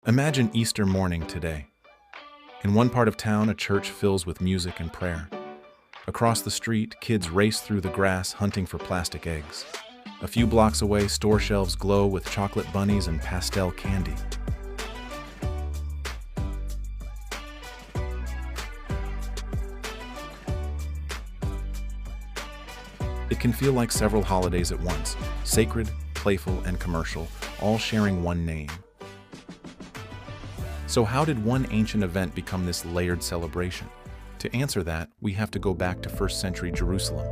Imagine Easter morning today. In one part of town, a church fills with music and prayer. Across the street, kids race through the grass hunting for plastic eggs. A few blocks away, store shelves glow with chocolate bunnies and pastel candy. It can feel like several holidays at once, sacred, playful, and commercial, all sharing one name. So how did one ancient event become this layered celebration? To answer that, we have to go back to 1st century Jerusalem.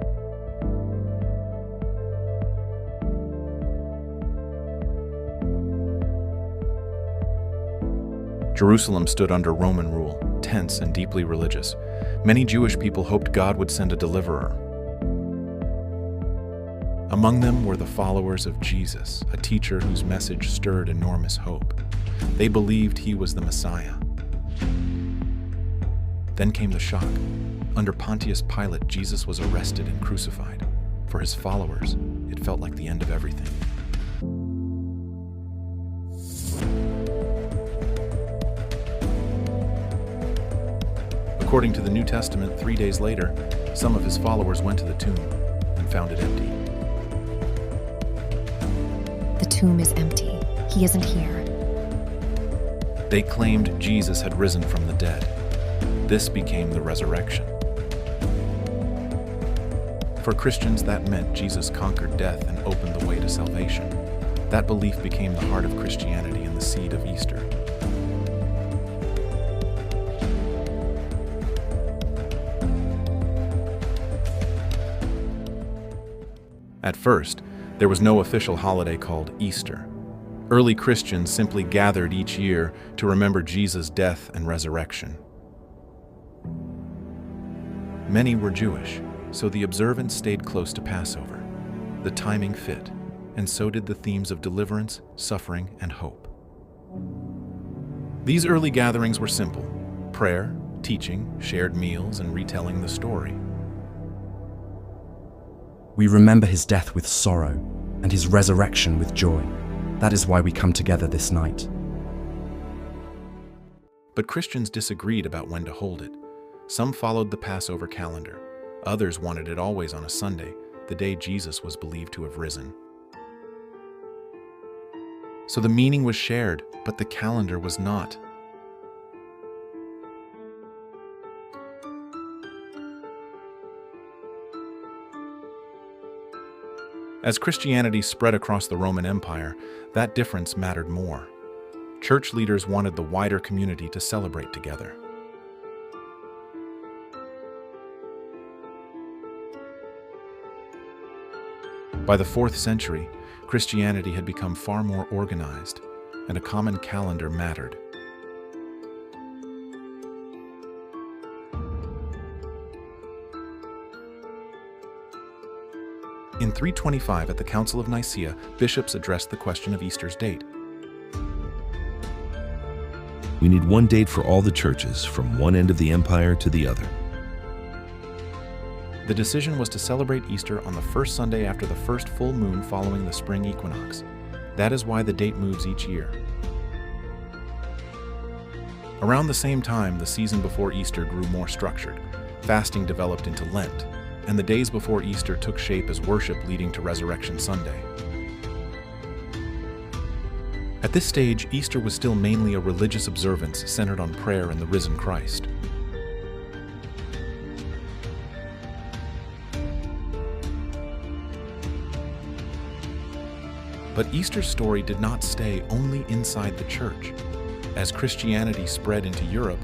Jerusalem stood under Roman rule, tense and deeply religious. Many Jewish people hoped God would send a deliverer. Among them were the followers of Jesus, a teacher whose message stirred enormous hope. They believed he was the Messiah. Then came the shock. Under Pontius Pilate, Jesus was arrested and crucified. For his followers, it felt like the end of everything. According to the New Testament, 3 days later, some of his followers went to the tomb and found it empty. The tomb is empty. He isn't here. They claimed Jesus had risen from the dead. This became the resurrection. For Christians, that meant Jesus conquered death and opened the way to salvation. That belief became the heart of Christianity and the seed of Easter. At first, there was no official holiday called Easter. Early Christians simply gathered each year to remember Jesus' death and resurrection. Many were Jewish, so the observance stayed close to Passover. The timing fit, and so did the themes of deliverance, suffering, and hope. These early gatherings were simple: prayer, teaching, shared meals, and retelling the story. We remember his death with sorrow and his resurrection with joy. That is why we come together this night. But Christians disagreed about when to hold it. Some followed the Passover calendar. Others wanted it always on a Sunday, the day Jesus was believed to have risen. So the meaning was shared, but the calendar was not. As Christianity spread across the Roman Empire, that difference mattered more. Church leaders wanted the wider community to celebrate together. By the 4th century, Christianity had become far more organized, and a common calendar mattered. In 325, at the Council of Nicaea, bishops addressed the question of Easter's date. We need one date for all the churches, from one end of the empire to the other. The decision was to celebrate Easter on the first Sunday after the first full moon following the spring equinox. That is why the date moves each year. Around the same time, the season before Easter grew more structured. Fasting developed into Lent, and the days before Easter took shape as worship leading to Resurrection Sunday. At this stage, Easter was still mainly a religious observance centered on prayer and the risen Christ. But Easter's story did not stay only inside the church. As Christianity spread into Europe,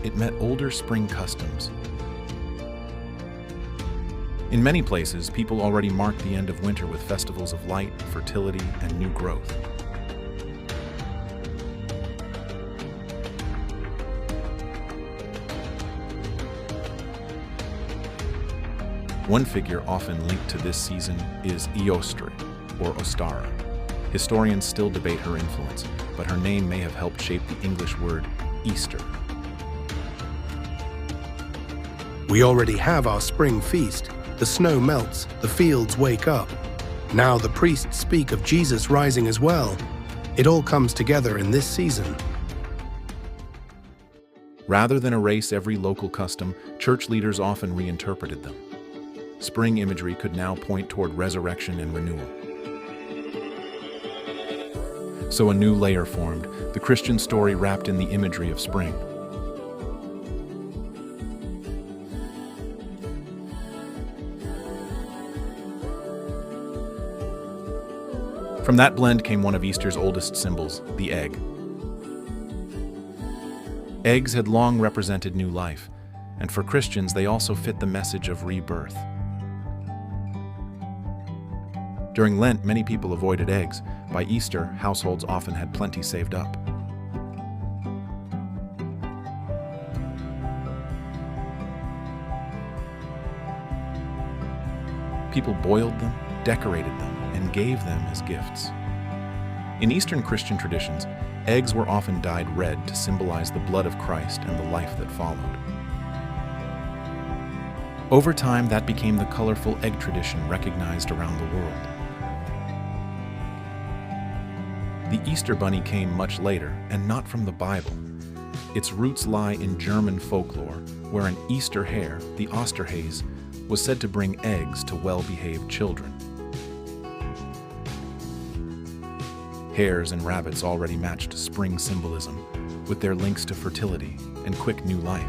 it met older spring customs. In many places, people already marked the end of winter with festivals of light, fertility, and new growth. One figure often linked to this season is Eostre, or Ostara. Historians still debate her influence, but her name may have helped shape the English word Easter. We already have our spring feast. The snow melts, the fields wake up. Now the priests speak of Jesus rising as well. It all comes together in this season. Rather than erase every local custom, church leaders often reinterpreted them. Spring imagery could now point toward resurrection and renewal. So a new layer formed, the Christian story wrapped in the imagery of spring. From that blend came one of Easter's oldest symbols, the egg. Eggs had long represented new life, and for Christians they also fit the message of rebirth. During Lent, many people avoided eggs. By Easter, households often had plenty saved up. People boiled them, decorated them, and gave them as gifts. In Eastern Christian traditions, eggs were often dyed red to symbolize the blood of Christ and the life that followed. Over time, that became the colorful egg tradition recognized around the world. The Easter bunny came much later, and not from the Bible. Its roots lie in German folklore, where an Easter hare, the Osterhase, was said to bring eggs to well-behaved children. Hares and rabbits already matched spring symbolism, with their links to fertility and quick new life.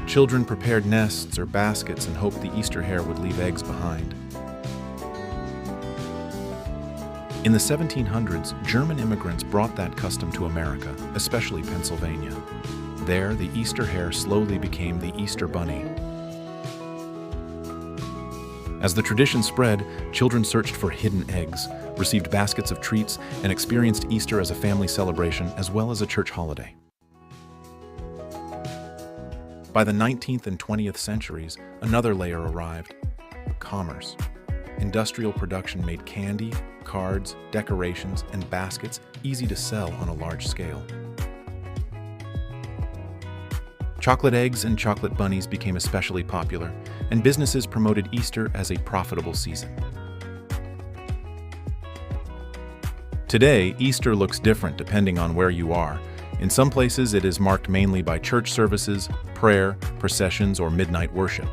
Children prepared nests or baskets and hoped the Easter hare would leave eggs behind. In the 1700s, German immigrants brought that custom to America, especially Pennsylvania. There, the Easter hare slowly became the Easter bunny. As the tradition spread, children searched for hidden eggs, received baskets of treats, and experienced Easter as a family celebration as well as a church holiday. By the 19th and 20th centuries, another layer arrived: commerce. Industrial production made candy, cards, decorations, and baskets easy to sell on a large scale. Chocolate eggs and chocolate bunnies became especially popular, and businesses promoted Easter as a profitable season. Today, Easter looks different depending on where you are. In some places, it is marked mainly by church services, prayer, processions, or midnight worship.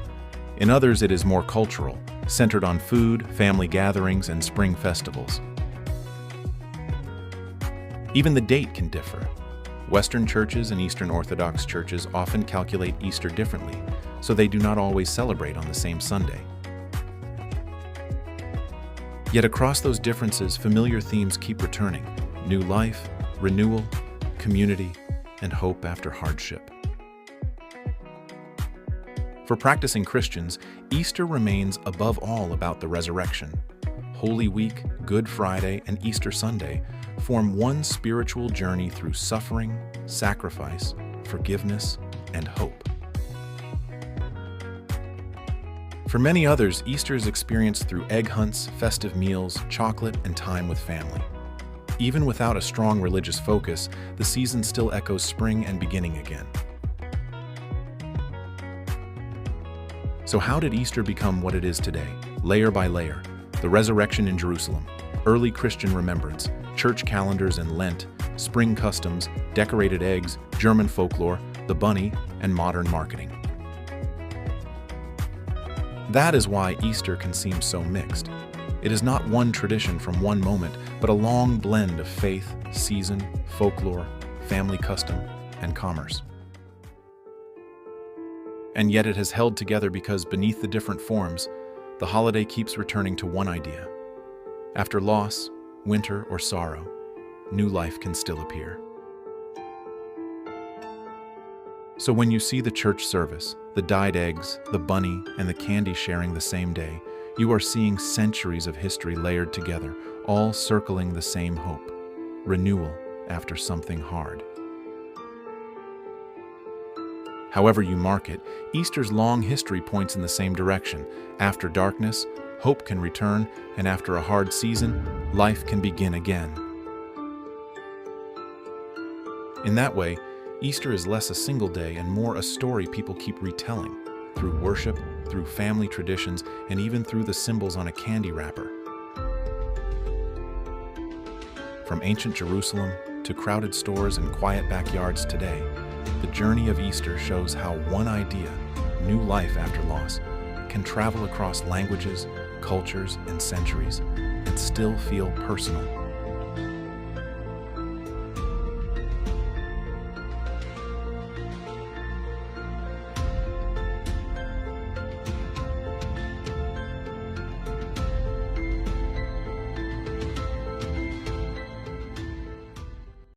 In others, it is more cultural, centered on food, family gatherings, and spring festivals. Even the date can differ. Western churches and Eastern Orthodox churches often calculate Easter differently, so they do not always celebrate on the same Sunday. Yet across those differences, familiar themes keep returning: new life, renewal, community, and hope after hardship. For practicing Christians, Easter remains above all about the resurrection. Holy Week, Good Friday, and Easter Sunday form one spiritual journey through suffering, sacrifice, forgiveness, and hope. For many others, Easter is experienced through egg hunts, festive meals, chocolate, and time with family. Even without a strong religious focus, the season still echoes spring and beginning again. So how did Easter become what it is today? Layer by layer: the resurrection in Jerusalem, early Christian remembrance, church calendars and Lent, spring customs, decorated eggs, German folklore, the bunny, and modern marketing. That is why Easter can seem so mixed. It is not one tradition from one moment, but a long blend of faith, season, folklore, family custom, and commerce. And yet it has held together because beneath the different forms, the holiday keeps returning to one idea. After loss, winter, or sorrow, new life can still appear. So when you see the church service, the dyed eggs, the bunny, and the candy sharing the same day, you are seeing centuries of history layered together, all circling the same hope: renewal after something hard. However you mark it, Easter's long history points in the same direction. After darkness, hope can return, and after a hard season, life can begin again. In that way, Easter is less a single day and more a story people keep retelling, through worship, through family traditions, and even through the symbols on a candy wrapper. From ancient Jerusalem to crowded stores and quiet backyards today, the journey of Easter shows how one idea, new life after loss, can travel across languages, cultures, and centuries and still feel personal.